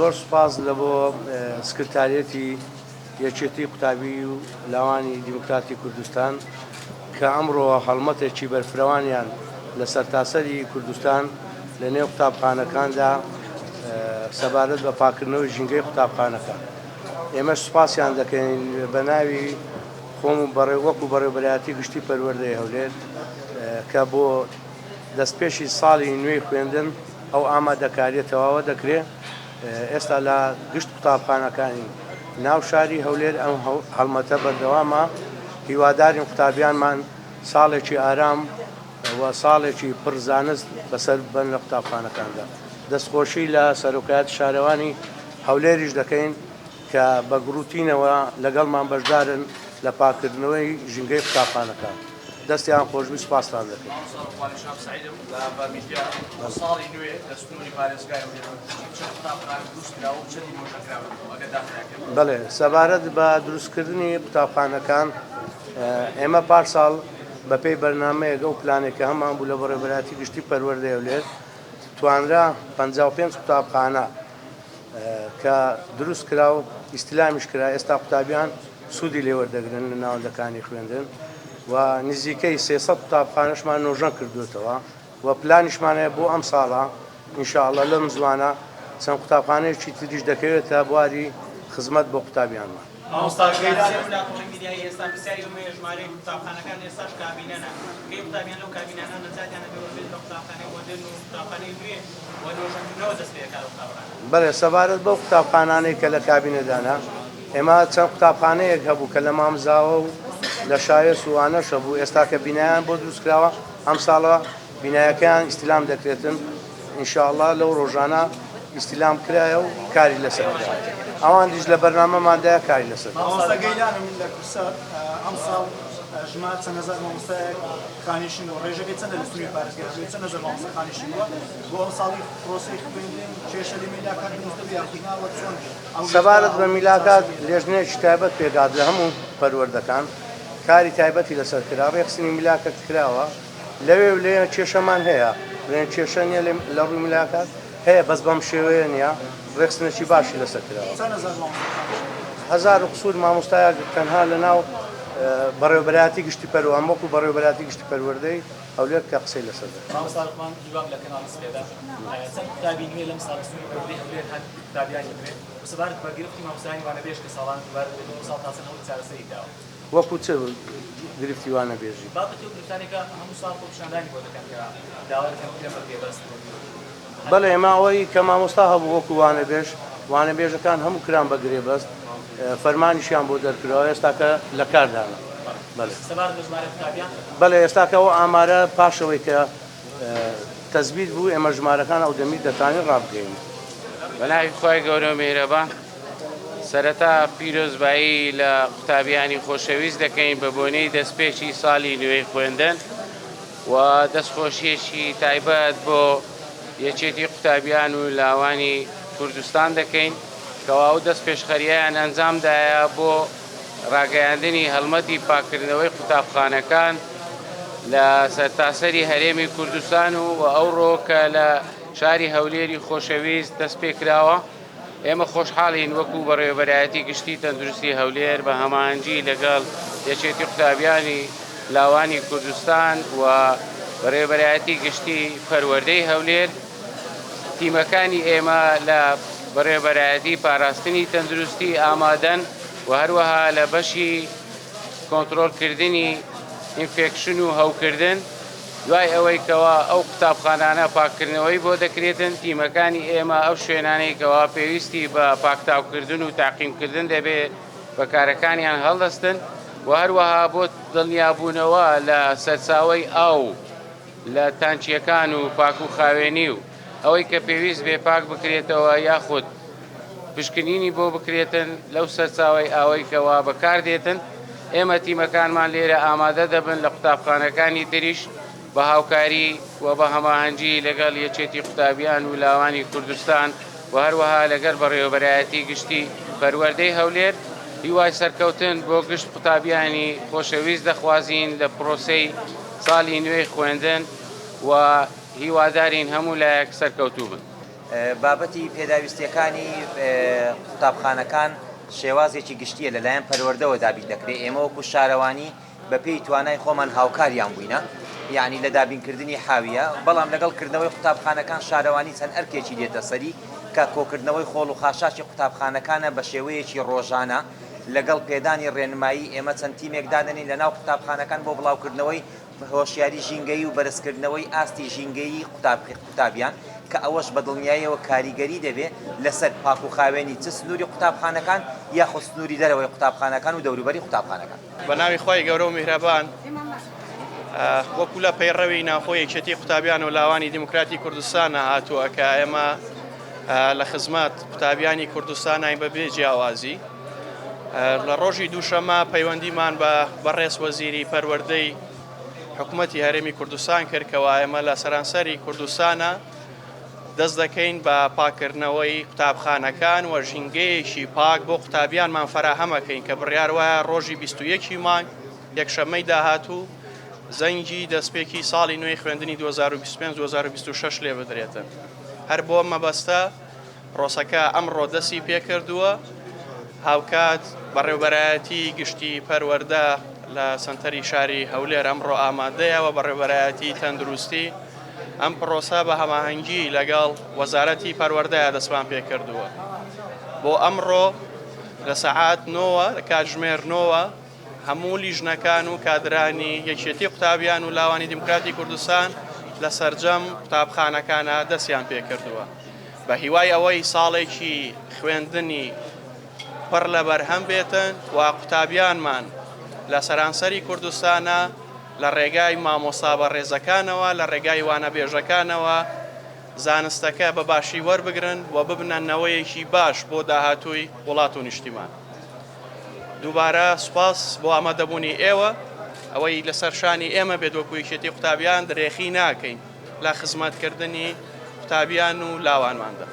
زۆر سوپاس لە بۆ سکرتارەتی یەکێتی قوتابی و لاوانی دیموکراتی کوردستان کە ئەمڕۆ هەڵمەتێکی بەرفرەوانیان لە سەرتاسەری کوردستان لە نێو قوتابخانەکاندا سەبارەت بە پاکردنەوەی ژینگەی قوتابخانەکان. ئێمە سوپاسیان دەکەین بە ناوی خۆم و وەکو بەڕێوەبەرایەتی گشتی پەروەردەی هەولێر کە بۆ دەستپێشی ساڵی نوێی خوێندن ئەو ئامادەکاریە تەواوە دەکرێت. ئێستا لە گشت قوتابخانەکانی ناو شاری هەولێر ئەم هەڵمەتە بەردەوامە. هیوادارین قوتابیانمان ساڵێکی ئارام و ساڵێکی پڕزانست بەسەر بن لە قوتابخانەکاندا. دەستخۆشی لە سەرۆکایەتی شارەوانی هەولێریش دەکەین کە بە گروتینەوە لەگەڵمان بەشدارن لە پاکردنەوەی ژینگەی قوتابخانەکان. دەستیان خۆشبی سوپاسان دەکەین. بەڵێ سەبارەت بە دروستکردنی قوتابخانەکان ئێمە پارساڵ بەپێی بەرنامەیەک ئەو پلانێکە هەمان بوو لە بەڕێوەبەرایەتی گشتی پەروەردەی هەولێر توانرا 55 قوتابخانە کە دروست کرا و ئیستیلامیش کرا. ئێستا قوتابیان سوودی لێوەردەگرن لە ناوەندەکانی خوێندن و نزیکەی 300 قوتابخانەشمان نۆژەن کردوێتەوە و پلانیشمانەیە بۆ ئەم ساڵە ئینشاءڵڵا لەم زوانە چەند قوتابخانەیەکی تریش دەکەوێتە بواری خزمەت بۆ قوتابیانمان. بەڵێ سەبارەت بەو قوتابخانانەی کە لە کابینەدانا ئێمە چەند قوتابخانەیەک هەبوو کە لە مامزاوە و لە شایەت وانەشە بوو. ئێستا کە بینایان بۆ دروستکراوە ئەم ساڵە بینایەکان ئیستیلام دەکرێتن. ئینشاءڵڵا لەو ڕۆژانە ئیستیلام کرایە و کاری لەسەر ئەوان دیش لە بەرنامەماندایە کاری لەسەر. ژمار چەند هەزار مامۆستایەک خانیشین و ڕێژەکەی چەندە لە سنووری پارێزگای چەند هەزار مامۆستا خانیشین بووە بۆ ئەم ساڵی پرۆسەی خوێندن کێشە لە میلاکات دروست بوو یاخیناوە چۆن سەبارەت بە میلاکات لێژنەیەکی تایبەت پێدات لە هەموو پەروەردەکان کاری تایبەتی لەسەر کرا. ڕێخستنی میلاکات کراوە لەوێ و لێ کێشەمان هەیە لێن کێشە نیە لە ڕووی میلاکات هەیە بەس بەم شێوەیە نییە ڕێخستنێکی باشی لەسەر کراوە. هەزار و قسوور مامۆستایە تەنها لە ناو بەڕێوەبەرایەتی گشتی پەروەردە وەکو بەڕێوەبەرایەتی گشتی پەروەردەی هەولێر کە قسەی لەسەر دەکەن. مامۆستامان دیوان لە کەناڵ سپێدا چەند قوتابی نوێ لەم ساڵ سنووری پەروەردەی هەولێر هەن قوتابیانی نوێ سەبارەت بە گرفتی مامۆستایانی وانەبێژ کە ساڵان ساڵ تاسەنەوەی چارەسەری داوە. وەکو چ گرفتی وانەبێژی؟ بابەتی و گرفتانێکە هەموو ساڵ خۆپیشاندانی بۆ دەکەن کە داوا دەکەن پێمە پێبەست. بەڵێ ئێمە ئەوەی کە مامۆستا هەبوو وەکو وانەبێژەکان هەموو کران بە گرێبەست فەرمانیشیان بۆ دەرکراوە ئێستا کە لە کاردانە. بەڵێ ئێستا کە ئەو ئامارە پاشەوەی کە تەزبیت بوو ئێمە ژمارەکان ئەو دەمی دەتوانین ڕابگەین. بەناوی خۆی گەورە و میهرەبان سەرەتا پیرۆزبایی لە قوتابیانی خۆشەویست دەکەین بە بۆنەی دەستپێکی ساڵی نوێی خوێندن و دەستخۆشیەکی تایبەت بۆ یەکێتی قوتابیان و لاوانی کوردستان دەکەین کەوا ئەو دەستپێشخەریەیان ئەنجامدایە بۆ ڕاگەیاندنی هەڵمەتی پاکردنەوەی قوتابخانەکان لە سەرتاسەری هەرێمی کوردستان و ئەوڕۆ کە لە شاری هەولێری خۆشەویست دەست پێکراوە. ئێمە خۆشحاڵین وەکو بەڕێوەبەرایەتی گشتی تەندروستی هەولێر بە هەماهەنگی لەگەڵ یەکێتی قوتابیانی لاوانی کوردستان و بەڕێوەبەرایەتی گشتی پەروەردەی هەولێر تیمەکانی ئێمە لە بەڕێوەبەرایەتی پاراستنی تەندروستی ئامادەن و هەروەها لە بەشی کۆنتڕۆڵکردنی ئینفێکشن و هەوکردن دوای ئەوەی کەوا ئەو قوتابخانانە پاکردنەوەی بۆ دەکرێتن تیمەکانی ئێمە ئەو شوێنانەی کەوا پێویستی بە پاکتاوکردن و تاقیمکردن دەبێت بەکارەکانیان هەڵدەستن و هەروەها بۆ دڵنیابوونەوە لە سەرچاوەی ئاو لە تانچیەکان و پاک و خاوێنی و ئەوەی کە پێویست بێ پاک بکرێتەوە یاخود پشکنینی بۆ بکرێتن لەو سەرچاوەی ئاوەی کەوا بەکاردێتن. ئێمە تیمەکانمان لێرە ئامادە دەبن لە قوتابخانەکانی تریش بە هاوکاری و بە هەماهەنگی لەگەڵ یەکێتی قوتابیان و لاوانی کوردستان و هەروەها لەگەڵ بەڕێوەبەرایەتی گشتی پەروەردەی هەولێر هیوای سەرکەوتن بۆ گشت قوتابیانی خۆشەویست دەخوازین لە پرۆسەی ساڵی نوێی خوێندن و هیوادارین هەموو لایەک سەرکەوتوو بن. بابەتی پێداویستیەکانی قوتابخانەکان شێوازێکی گشتیە لەلایەن پەروەردەوە دابین دەکرێت. ئێمە وەکو شارەوانی بەپێی توانای خۆمان هاوکاریان بووینە، یعنی لە دابینکردنی حاویە، بەڵام لەگەڵکردنەوەی قوتابخانەکان شارەوانی چەند ئەرکێکی دێتە سەری کە کۆکردنەوەی خۆڵ و خاشاشی قوتابخانەکانە بە شێوەیەکی ڕۆژانە لەگەڵ پێدانی ڕێنمایی ئێمە چەند تیمێک دادەنین لە ناو قوتابخانەکان بۆ بڵاوکردنەوەی هۆشیاری ژینگەی و بەرزکردنەوەی ئاستی ژینگەیی قوتابیان کە ئەوەش بە دڵنیاییەوە کاریگەری دەبێت لەسەر پاک و خاوێنی چ سنووری قوتابخانەکان یاخود سنووری دەرەوەی قوتابخانەکان و دەوروبەری قوتابخانەکان. بە ناوی خۆی گەورە و میهرەبان، وەکو لە پەیڕەوی ناوخۆی یەکێتی قوتابیان و لاوانی دیموکراتی کوردستانە هاتووە کە ئێمە لە خزمەت قوتابیانی کوردستانین بەبێ جیاوازی. لە ڕۆژی دووشەمە پەیوەندیمان بە بەڕێز وەزیری پەروەردەی حکوومەتی هەرێمی کوردستان کردکەوە ئێمە لە سەرانسەری کوردستانە دەست دەکەین بە پاکردنەوەی قوتابخانەکان و ژینگەیەکی پاک بۆ قوتابیانمان فەراهەمەکەین کە بڕیار وایە ڕۆژی 21 مانگ یەکشەممەی داهاتوو زەنگی دەستپێکی ساڵی نوێی خوێندنی 2025-2026 لێ بدرێتن. هەر بۆ مەبەستە ڕۆسەکە ئەمڕۆ دەستی پێکردووە، هاوکات بەڕێوبەرایەتی گشتی پەروەردە لە سنتەری شاری هەولێر ئەمڕۆ ئامادەیەوە بەڕێوبەرایەتی تەندروستی ئەم پرۆسە بە هەماهەنگی لەگەڵ وەزارەتی پەروەردەیە دەستمان پێکردووە. بۆ ئەمڕۆ لە سەعات 9 لە کاتژمێر 9 هەموو لیژنەکان و کادرانی یەکێتی قوتابیان و لاوانی دیموکراتی کوردستان لە سەرجەم قوتابخانەکانە دەستیان پێکردووە بە هیوای ئەوەی ساڵێکی خوێندنی پڕ لە بەرهەم بێتن و قوتابیانمان لە سەرانسەری کوردستانە لە ڕێگای مامۆستا بە ڕێزەکانەوە لە ڕێگای وانە بێژەکانەوە زانستەکە بە باشی وەربگرن و ببنەوەیەکی باش بۆ داهاتووی وڵات و نیشتیمان. دووبارە سوپاس بۆ ئامادەبوونی ئێوە، ئەوەی لەسەر شانی ئێمە بێت وەکو یەکێتی قوتابیان درێخی ناکەین لە خزمەتکردنی قوتابیان و لاوانماندا.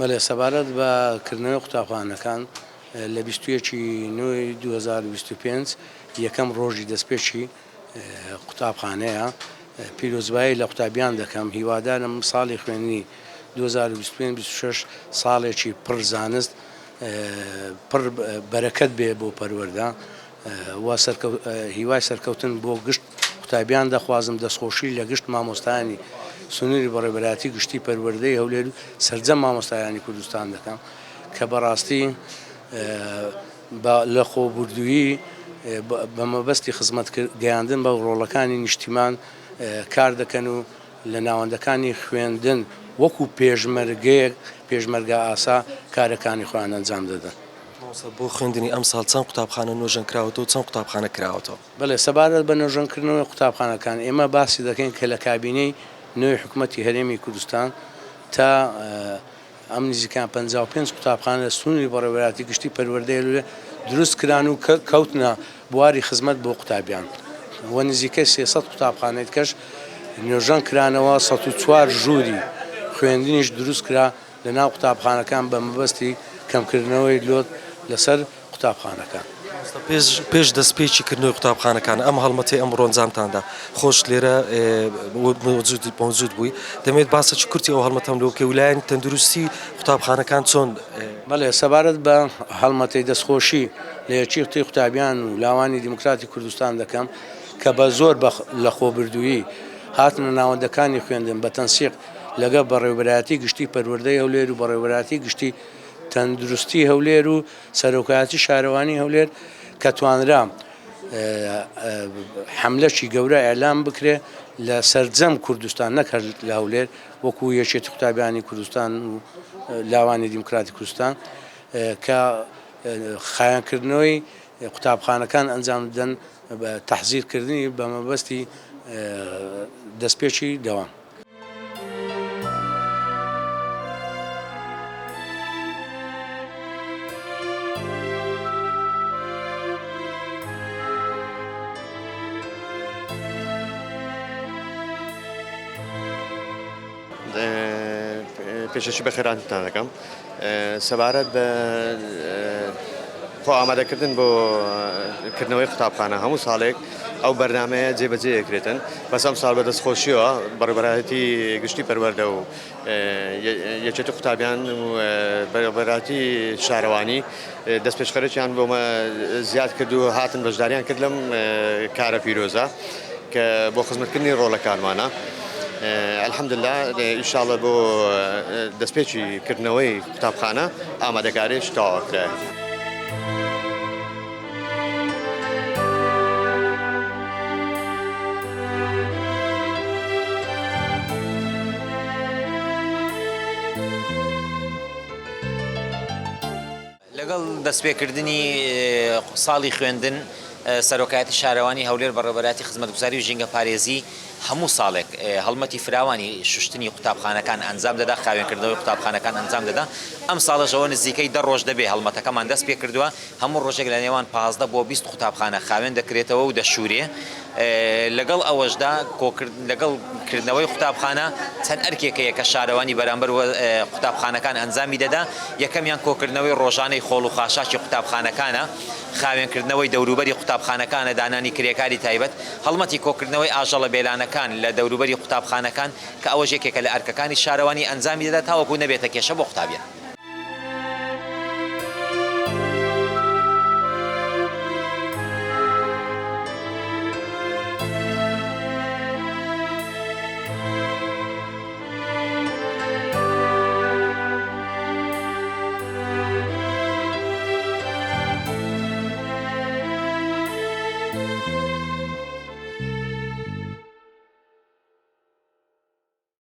بەڵێ سەبارەت بەکردنەوەی قوتابخانەکان لە 21/9/2025 یەکەم ڕۆژی دەستپێکی قوتابخانەیە پیرۆزبایی لە قوتابیان دەکەم. هیوادارم ساڵی خوێندنی 2025-26 ساڵێکی پڕ زانست پڕ بەرەکەت بێ بۆ پەروەردە و هیوای سەرکەوتن بۆ گشت قوتابیان دەخوازم، دەستخۆشی لە گشت مامۆستایانی سنووری بەڕێوەبەرایەتی گشتی پەروەردەی هەولێر و سەرجەم مامۆستایانی کوردستان دەکەم کە بەڕاستی لە خۆبوردوویی بە مەبەستی خزمەت گەیاندن بە ڕۆڵەکانی نیشتیمان کار دەکەن و لە ناوەندەکانی خوێندن وەکو پێشمەرگە ئاسا کارەکانی خۆیان ئەنجام دەدەن. بۆ خوێندنی ئەم ساڵ چەند قوتابخانە نۆژەن کراوەتەوە، چەند قوتابخانە کراوەتەوە؟ بەڵێ سەبارەت بە نۆژەنکردنەوەی قوتابخانەکان ئێمە باسی دەکەین کە لە کابینەی نوێی حکوومەتی هەرێمی کوردستان تا ئەم نزیکان 55 قوتابخانە سنووری بەڕێوەبەرایەتی گشتی پەروەردەی لێ دروست کران و کەوتنە بواری خزمەت بۆ قوتابیان و نزیکەی 300 قوتابخانەی کەش نوێژەن کرانەوە 104 ژووری خوێندنیش دروست کرا لە ناو قوتابخانەکان بە مەبەستی کەمکردنەوەی لۆت لەسەر قوتابخانەکان. پێش دەستپێکی کردنەوەی قوتابخانەکان ئەم هەڵمەتی ئەم ڕۆنجامتاندا خۆش لێرە مەوجود بووی، دەمێت باسەی کورتی ئەو هەڵمەتەم لەوکە ویلایەن تەندروستی قوتابخانەکان چۆن؟ بەڵێ سەبارەت بە هەڵمەتی دەستخۆشی لە یەکێتی قوتابیان و لاوانی دیموکراتی کوردستان دەکەم کە بە زۆر لە خۆبردوویی هاتنە ناوەندەکانی خوێندن بە تەنسیق لەگە بەڕێوەبەرایەتی گشتی پەروەردەی هەولێر و بەڕێوەبەرایەتی گشتی تەندروستی هەولێر و سەرۆکایەتی شارەوانی هەولێر کە توانرا حملەی گەورە ئێلام بکرێ لە سەرجەم کوردستان نەکرد لە هەولێر وەکو یەکێتی قوتابیانی کوردستان و لاوانی دیموکراتی کوردستان کە خایانکردنەوەی قوتابخانەکان ئەنجام دەن تەحزیرکردنی بە مەبەستی دەستپێکی دەوام. پێشەشی بە خێراتتان دەکەم سەبارەت بە خۆ ئامادەکردن بۆ کردنەوەی قوتابخانە هەموو ساڵێک ئەو بەرنمەیە جێبەجێکرێتن بەس ئەم ساڵ بە دەستخۆشیەوە بەڕێبەتی گشتی پەروەردە و یەکێتی قوتابیان و بەڕێبەتی شارەوانی دەست پێشخەرێکیان بۆمە زیاد کرد و هاتن بەشداریان کرد لەم کارە پیرۆزە کە بۆ خزمەتکردنی ڕۆڵەکانمانە. الحەمدلله ئینشاڵڵا بۆ دەستپێکی کردنەوەی قوتابخانە ئامادەکاریش تەواوکرا. لەگەڵ دەستپێکردنی ساڵی خوێندن سەرۆکایەتی شارەوانی هەولێر بەڕێوەبەراتی خزمەتگوزاری و ژینگە پارێزی هەموو ساڵێک هەڵمەتی فراوانی شوشتنی قوتابخانەکان ئەنجام دەدا خاوێنکردنەوەی قوتابخانەکان ئەنجام دەدا ئەم ساڵەشەوە نزیکەی 10 ڕۆژ دەبێ هەڵمەتەکەمان دەست پێ کردووە هەموو ڕۆژێک لە نێوان 15 بۆ 20 قوتابخانە خاوێن دەکرێتەوە و دەشورێ لەگەڵ ئەوەشدا لەگەڵ کردنەوەی قوتابخانە چەند ئەرکێکەیە کە شارەوانی بەرامبەر قوتابخانەکان ئەنجامی دەدا یەکەمیان کۆکردنەوەی ڕۆژانەی خۆڵ و خاشاکی قوتابخانەکانە خاوێنکردنەوەی دەوروبەری قوتابخانەکانە دانانی کرێکاری تایبەت هەڵمەتی کۆکردنەوەی ئاژەڵە بێلانەکان لە دەوروبەری قوتابخانەکان کە ئەوە یەکێکە لە ئەرکەکانی شارەوانی ئەنجامی دەدا تاوەکو نەبێتە کێشە بۆ قوتابیان.